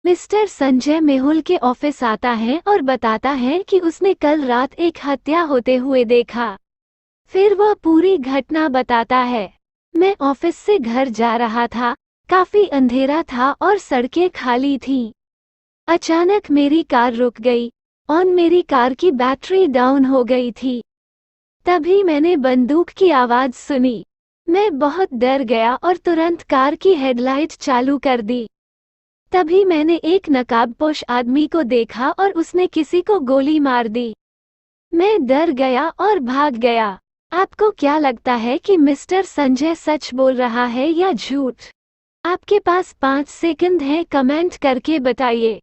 Mister Sanjay Mehul के office आता है और बताता है कि उसने कल रात एक हत्या होते हुए देखा। फिर वह पूरी घटना बताता है। मैं ऑफिस से घर जा रहा था, काफी अंधेरा था और सड़कें खाली थीं। अचानक मेरी कार रुक गई और मेरी कार की बैटरी डाउन हो गई थी। तभी मैंने बंदूक की आवाज सुनी। मैं बहुत डर गया और तुरंत कार की हेडलाइट चालू कर दी। तभी मैंने एक नकाबपोश आदमी को देखा और उसने किसी को गोली मार दी। मैं डर गया और भाग गया। आपको क्या लगता है कि मिस्टर संजय सच बोल रहा है या झूठ? आपके पास 5 सेकंड हैं, कमेंट करके बताइए।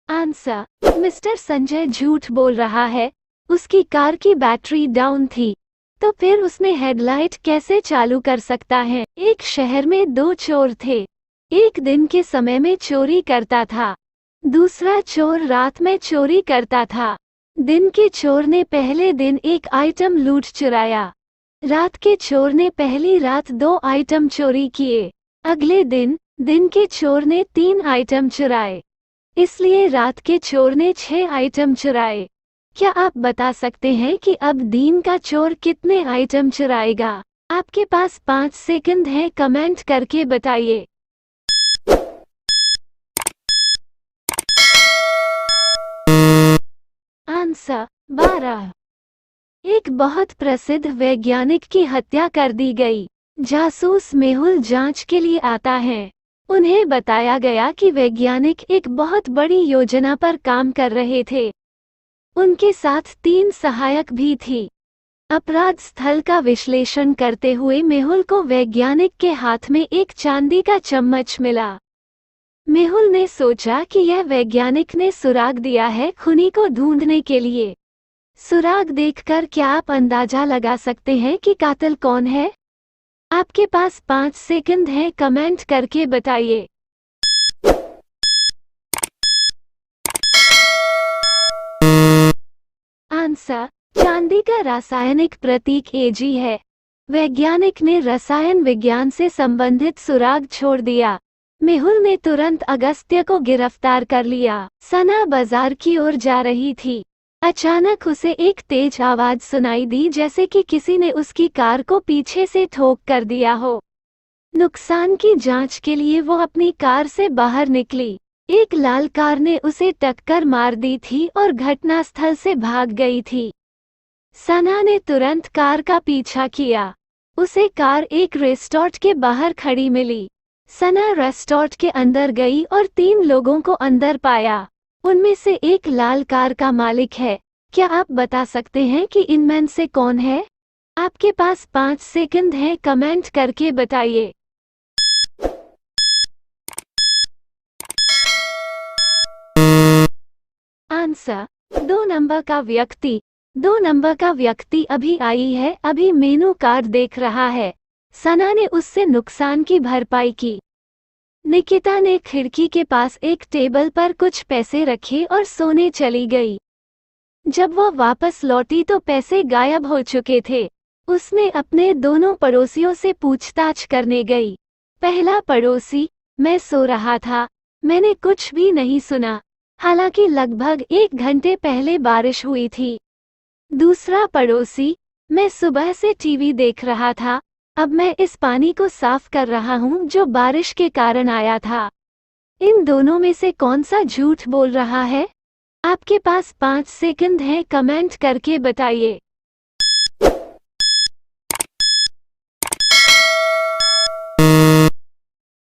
आंसर: मिस्टर संजय झूठ बोल रहा है। उसकी कार की बैटरी डाउन थी, तो फिर उसने हेडलाइट कैसे चालू कर सकता है? एक शहर में 2 चोर थे। एक दिन के समय में चोरी करता था, दूसरा चोर रात में चोरी करता था। दिन के चोर ने पहले दिन एक आइटम लूट चुराया। रात के चोर ने पहली रात 2 आइटम चोरी किए। अगले दिन के चोर ने 3 आइटम चुराए। इसलिए रात के चोर ने 6 आइटम चुराए। क्या आप बता सकते हैं कि अब दिन का चोर कितने आइटम चुराएगा? आपके पास 5 सेकंड हैं, कमेंट करके बताइए। आंसर: 12। एक बहुत प्रसिद्ध वैज्ञानिक की हत्या कर दी गई। जासूस मेहुल जांच के लिए आता है। उन्हें बताया गया कि वैज्ञानिक एक बहुत बड़ी योजना पर काम कर रहे थे। उनके साथ 3 सहायक भी थी। अपराध स्थल का विश्लेषण करते हुए मेहुल को वैज्ञानिक के हाथ में एक चांदी का चम्मच मिला। मेहुल ने सोचा कि यह वैज्ञानिक ने सुराग दिया है खूनी को ढूंढने के लिए। सुराग देखकर क्या आप अंदाजा लगा सकते हैं कि कातिल कौन है? आपके पास 5 सेकंड हैं, कमेंट करके बताइए। आंसर: चांदी का रासायनिक प्रतीक Ag है। वैज्ञानिक ने रसायन विज्ञान से संबंधित सुराग छोड़ दिया। मेहुल ने तुरंत अगस्त्य को गिरफ्तार कर लिया। सना बाजार की ओर जा रही थी। अचानक उसे एक तेज आवाज सुनाई दी, जैसे कि किसी ने उसकी कार को पीछे से ठोक कर दिया हो। नुकसान की जांच के लिए वो अपनी कार से बाहर निकली। एक लाल कार ने उसे टक्कर मार दी थी और घटनास्थल से भाग गई थी। सना ने तुरंत कार का पीछा किया। उसे कार एक रेस्टोरेंट के बाहर खड़ी मिली। सना रेस्टोरेंट के अंदर गई और 3 लोगों को अंदर पाया। उनमें से एक लाल कार का मालिक है। क्या आप बता सकते हैं कि इनमें से कौन है? आपके पास 5 सेकंड हैं, कमेंट करके बताइए। आंसर: 2 नंबर का व्यक्ति। 2 नंबर का व्यक्ति अभी आई है, अभी मेनू कार्ड देख रहा है। सना ने उससे नुकसान की भरपाई की। निकिता ने खिड़की के पास एक टेबल पर कुछ पैसे रखे और सोने चली गई। जब वह वापस लौटी तो पैसे गायब हो चुके थे। उसने अपने दोनों पड़ोसियों से पूछताछ करने गई। पहला पड़ोसी: मैं सो रहा था, मैंने कुछ भी नहीं सुना, हालांकि लगभग 1 घंटे पहले बारिश हुई थी। दूसरा पड़ोसी: मैं सुबह से टीवी देख रहा था, अब मैं इस पानी को साफ कर रहा हूँ जो बारिश के कारण आया था। इन दोनों में से कौन सा झूठ बोल रहा है? आपके पास 5 सेकंड हैं, कमेंट करके बताइए।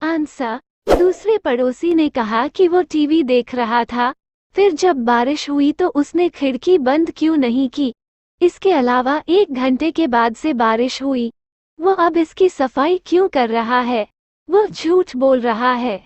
आंसर: दूसरे पड़ोसी ने कहा कि वो टीवी देख रहा था, फिर जब बारिश हुई तो उसने खिड़की बंद क्यों नहीं की। इसके अलावा 1 घंटे के बाद से बारिश हुई। वो अब इसकी सफाई क्यों कर रहा है? वो झूठ बोल रहा है।